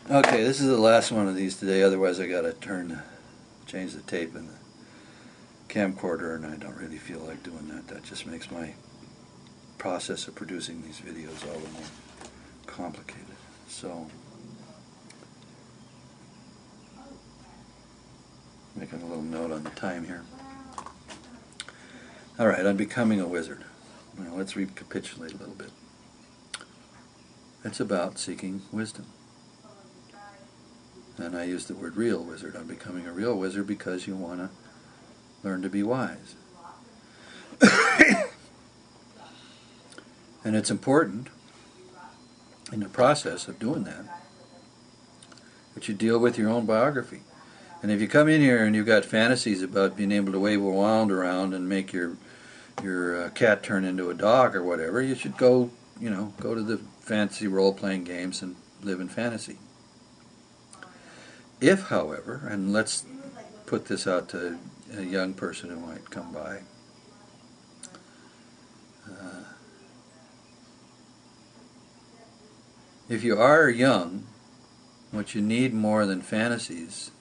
Okay, this is the last one of these today, otherwise I gotta change the tape in the camcorder, and I don't really feel like doing that. That just makes my process of producing these videos all the more complicated. So, making a little note on the time here. Alright, on becoming a wizard. Now let's recapitulate a little bit. It's about seeking wisdom. And I use the word real wizard. I'm becoming a real wizard because you want to learn to be wise. And it's important in the process of doing that you deal with your own biography. And if you come in here and you've got fantasies about being able to wave a wand around and make your cat turn into a dog or whatever, you should go to the fantasy role-playing games and live in fantasy. If, however, and let's put this out to a young person who might come by, if you are young, what you need more than fantasies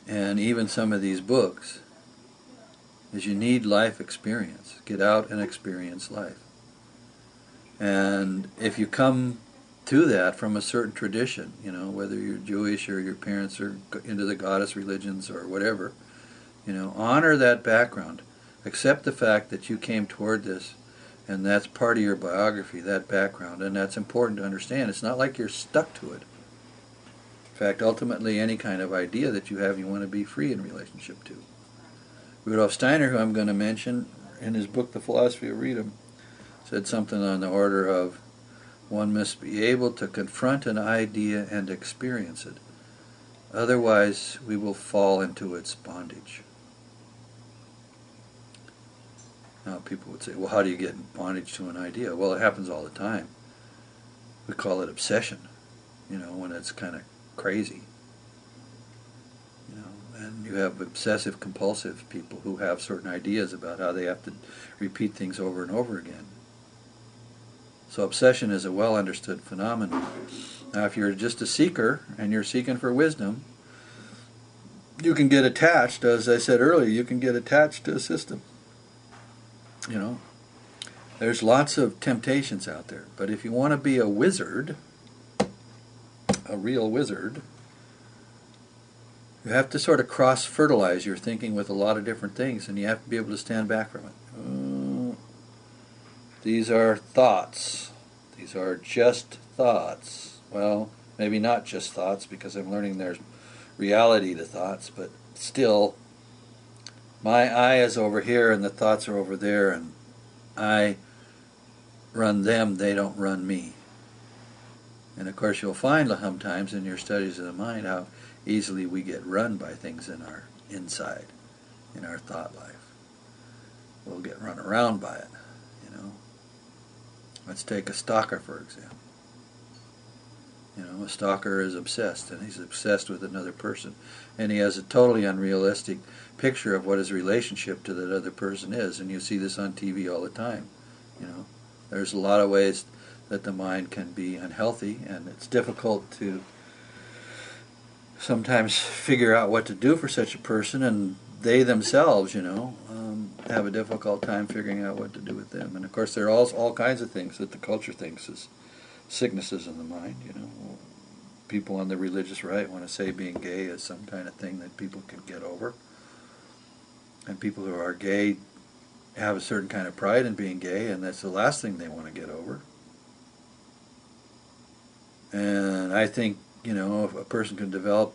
and even some of these books is you need life experience. Get out and experience life. And if you come to that from a certain tradition, whether you're Jewish or your parents are into the goddess religions or whatever, honor that background. Accept the fact that you came toward this, and that's part of your biography, that background, and that's important to understand. It's not like you're stuck to it. In fact, ultimately, any kind of idea that you have, you want to be free in relationship to. Rudolf Steiner, who I'm going to mention, in his book, The Philosophy of Freedom, said something on the order of, one must be able to confront an idea and experience it. Otherwise, we will fall into its bondage. Now, people would say, well, how do you get in bondage to an idea? Well, it happens all the time. We call it obsession, when it's kind of crazy. And you have obsessive compulsive people who have certain ideas about how they have to repeat things over and over again. So obsession is a well understood phenomenon. Now if you're just a seeker and you're seeking for wisdom, you can get attached, as I said earlier, you can get attached to a system. There's lots of temptations out there, but if you want to be a wizard, a real wizard, you have to sort of cross-fertilize your thinking with a lot of different things, and you have to be able to stand back from it. These are thoughts. These are just thoughts. Well, maybe not just thoughts, because I'm learning there's reality to thoughts, but still, my I is over here and the thoughts are over there, and I run them, they don't run me. And of course you'll find sometimes in your studies of the mind how easily we get run by things in our inside, in our thought life. We'll get run around by it, Let's take a stalker, for example. A stalker is obsessed, and he's obsessed with another person. And he has a totally unrealistic picture of what his relationship to that other person is. And you see this on TV all the time. There's a lot of ways that the mind can be unhealthy, and it's difficult to sometimes figure out what to do for such a person, and they themselves, have a difficult time figuring out what to do with them. And of course there are all kinds of things that the culture thinks is sicknesses in the mind. People on the religious right want to say being gay is some kind of thing that people can get over, and people who are gay have a certain kind of pride in being gay, and that's the last thing they want to get over. And I think if a person can develop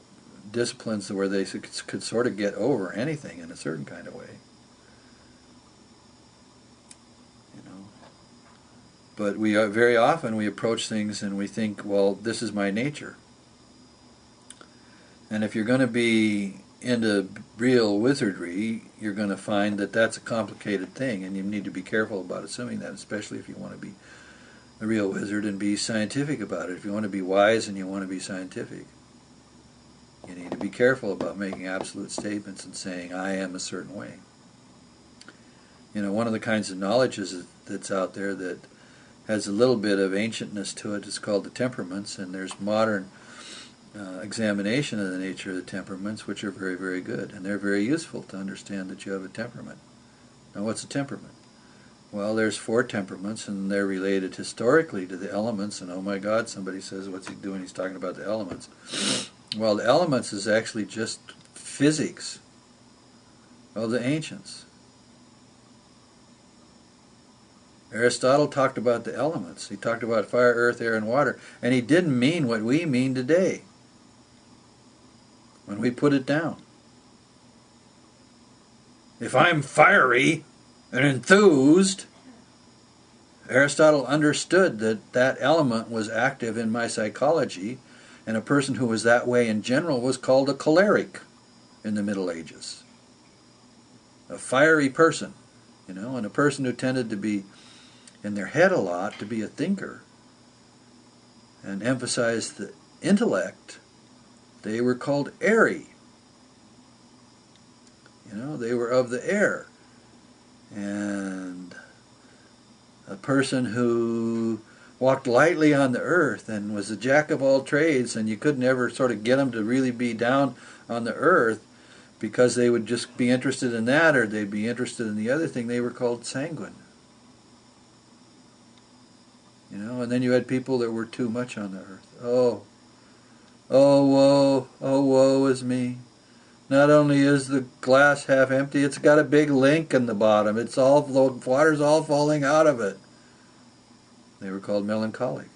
disciplines where they could sort of get over anything in a certain kind of way. But very often we approach things and we think, well, this is my nature. And if you're going to be into real wizardry, you're going to find that that's a complicated thing, and you need to be careful about assuming that, especially if you want to be a real wizard and be scientific about it. If you want to be wise and you want to be scientific, you need to be careful about making absolute statements and saying, I am a certain way. One of the kinds of knowledges that's out there that has a little bit of ancientness to it is called the temperaments, and there's modern examination of the nature of the temperaments, which are very, very good. And they're very useful to understand that you have a temperament. Now, what's a temperament? Well, there's 4 temperaments, and they're related historically to the elements. And oh my God, somebody says, what's he doing? He's talking about the elements. Well, the elements is actually just physics of the ancients. Aristotle talked about the elements. He talked about fire, earth, air, and water. And he didn't mean what we mean today when we put it down. If I'm fiery and enthused, Aristotle understood that that element was active in my psychology, and a person who was that way in general was called a choleric in the Middle Ages. A fiery person, and a person who tended to be in their head a lot, to be a thinker, and emphasize the intellect, they were called airy. They were of the air. And a person who walked lightly on the earth and was a jack of all trades, and you couldn't ever sort of get them to really be down on the earth because they would just be interested in that, or they'd be interested in the other thing, they were called sanguine. And then you had people that were too much on the earth. Oh woe is me. Not only is the glass half empty, it's got a big link in the bottom. The water's all falling out of it. They were called melancholic.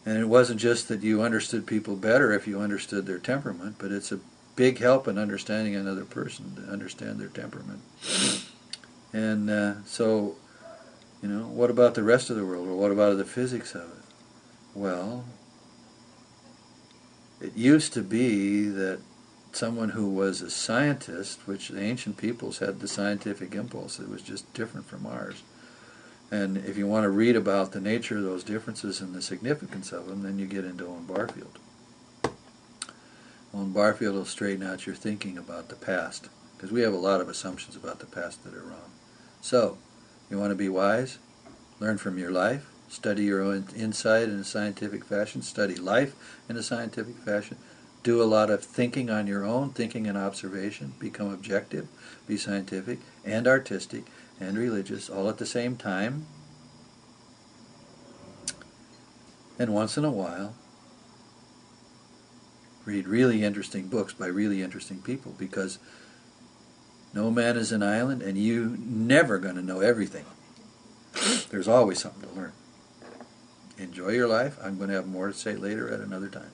And it wasn't just that you understood people better if you understood their temperament, but it's a big help in understanding another person, to understand their temperament. And so, what about the rest of the world? Or what about the physics of it? Well, it used to be that someone who was a scientist, which the ancient peoples had the scientific impulse, it was just different from ours. And if you want to read about the nature of those differences and the significance of them, then you get into Owen Barfield. Owen Barfield will straighten out your thinking about the past, because we have a lot of assumptions about the past that are wrong. So, you want to be wise? Learn from your life. Study your own insight in a scientific fashion. Study life in a scientific fashion. Do a lot of thinking on your own, thinking and observation. Become objective, be scientific and artistic and religious all at the same time. And once in a while, read really interesting books by really interesting people, because no man is an island, and you're never going to know everything. There's always something to learn. Enjoy your life. I'm going to have more to say later at another time.